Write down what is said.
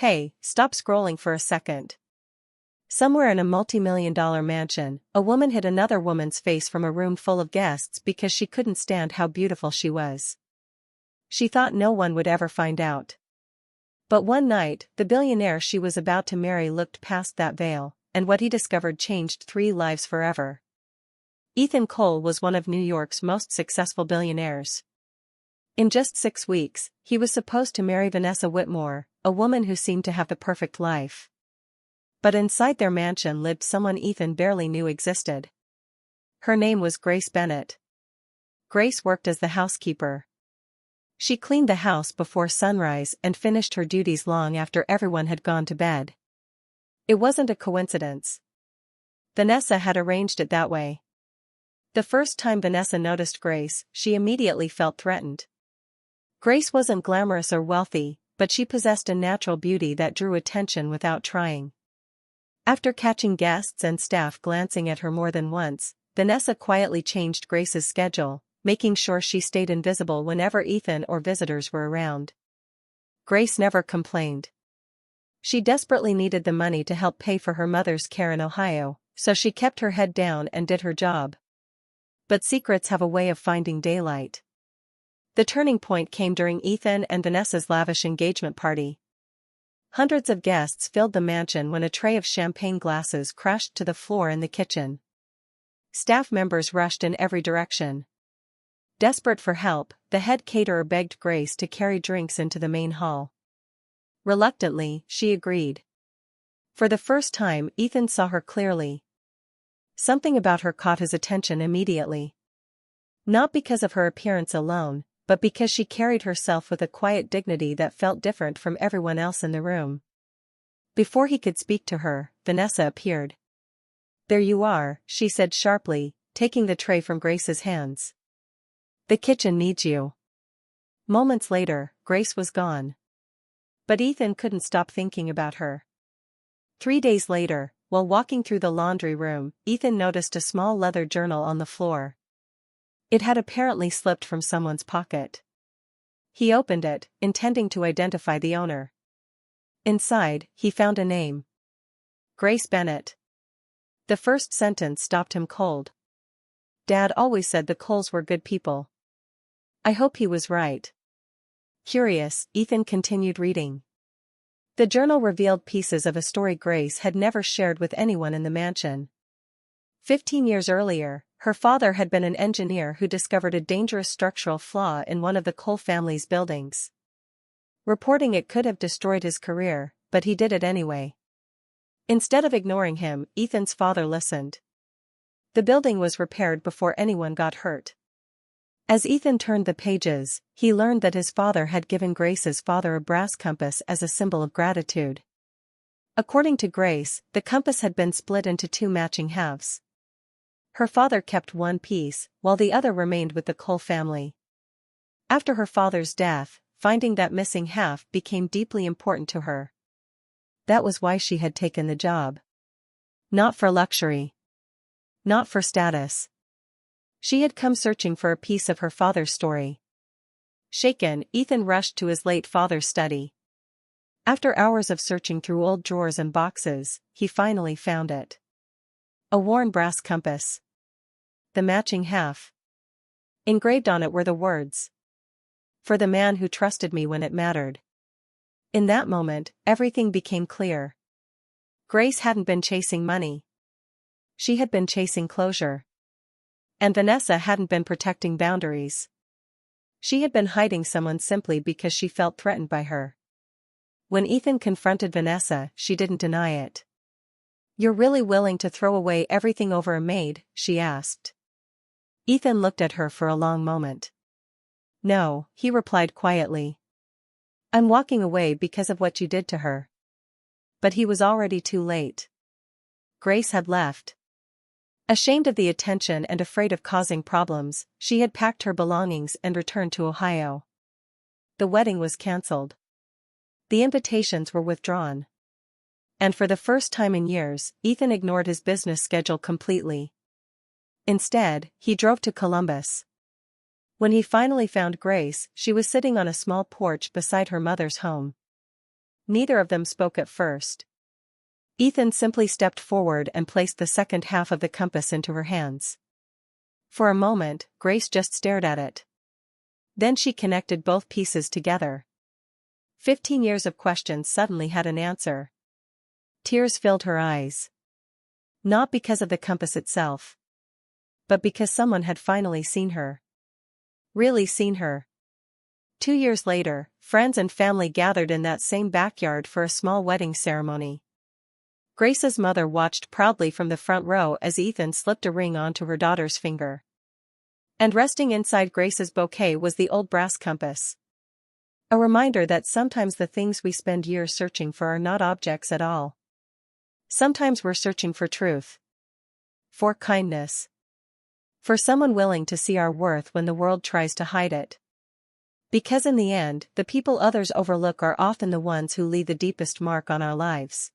Hey, stop scrolling for a second. Somewhere in a multi-million-dollar mansion, a woman hid another woman's face from a room full of guests because she couldn't stand how beautiful she was. She thought no one would ever find out. But one night, the billionaire she was about to marry looked past that veil, and what he discovered changed 3 lives forever. Ethan Cole was one of New York's most successful billionaires. In just 6 weeks, he was supposed to marry Vanessa Whitmore, a woman who seemed to have the perfect life. But inside their mansion lived someone Ethan barely knew existed. Her name was Grace Bennett. Grace worked as the housekeeper. She cleaned the house before sunrise and finished her duties long after everyone had gone to bed. It wasn't a coincidence. Vanessa had arranged it that way. The first time Vanessa noticed Grace, she immediately felt threatened. Grace wasn't glamorous or wealthy, but she possessed a natural beauty that drew attention without trying. After catching guests and staff glancing at her more than once, Vanessa quietly changed Grace's schedule, making sure she stayed invisible whenever Ethan or visitors were around. Grace never complained. She desperately needed the money to help pay for her mother's care in Ohio, so she kept her head down and did her job. But secrets have a way of finding daylight. The turning point came during Ethan and Vanessa's lavish engagement party. Hundreds of guests filled the mansion when a tray of champagne glasses crashed to the floor in the kitchen. Staff members rushed in every direction. Desperate for help, the head caterer begged Grace to carry drinks into the main hall. Reluctantly, she agreed. For the first time, Ethan saw her clearly. Something about her caught his attention immediately. Not because of her appearance alone, but because she carried herself with a quiet dignity that felt different from everyone else in the room. Before he could speak to her, Vanessa appeared. "There you are," she said sharply, taking the tray from Grace's hands. "The kitchen needs you." Moments later, Grace was gone. But Ethan couldn't stop thinking about her. 3 days later, while walking through the laundry room, Ethan noticed a small leather journal on the floor. It had apparently slipped from someone's pocket. He opened it, intending to identify the owner. Inside, he found a name. Grace Bennett. The first sentence stopped him cold. Dad always said the Coles were good people. I hope he was right. Curious, Ethan continued reading. The journal revealed pieces of a story Grace had never shared with anyone in the mansion. 15 years earlier, her father had been an engineer who discovered a dangerous structural flaw in one of the Cole family's buildings. Reporting it could have destroyed his career, but he did it anyway. Instead of ignoring him, Ethan's father listened. The building was repaired before anyone got hurt. As Ethan turned the pages, he learned that his father had given Grace's father a brass compass as a symbol of gratitude. According to Grace, the compass had been split into 2 matching halves. Her father kept one piece, while the other remained with the Cole family. After her father's death, finding that missing half became deeply important to her. That was why she had taken the job. Not for luxury. Not for status. She had come searching for a piece of her father's story. Shaken, Ethan rushed to his late father's study. After hours of searching through old drawers and boxes, he finally found it. A worn brass compass. The matching half. Engraved on it were the words, "For the man who trusted me when it mattered." In that moment, everything became clear. Grace hadn't been chasing money. She had been chasing closure. And Vanessa hadn't been protecting boundaries. She had been hiding someone simply because she felt threatened by her. When Ethan confronted Vanessa, she didn't deny it. "You're really willing to throw away everything over a maid?" she asked. Ethan looked at her for a long moment. "No," he replied quietly. "I'm walking away because of what you did to her." But he was already too late. Grace had left. Ashamed of the attention and afraid of causing problems, she had packed her belongings and returned to Ohio. The wedding was cancelled. The invitations were withdrawn. And for the first time in years, Ethan ignored his business schedule completely. Instead, he drove to Columbus. When he finally found Grace, she was sitting on a small porch beside her mother's home. Neither of them spoke at first. Ethan simply stepped forward and placed the second half of the compass into her hands. For a moment, Grace just stared at it. Then she connected both pieces together. 15 years of questions suddenly had an answer. Tears filled her eyes. Not because of the compass itself, but because someone had finally seen her. Really seen her. 2 years later, friends and family gathered in that same backyard for a small wedding ceremony. Grace's mother watched proudly from the front row as Ethan slipped a ring onto her daughter's finger. And resting inside Grace's bouquet was the old brass compass. A reminder that sometimes the things we spend years searching for are not objects at all. Sometimes we're searching for truth. For kindness. For someone willing to see our worth when the world tries to hide it. Because in the end, the people others overlook are often the ones who leave the deepest mark on our lives.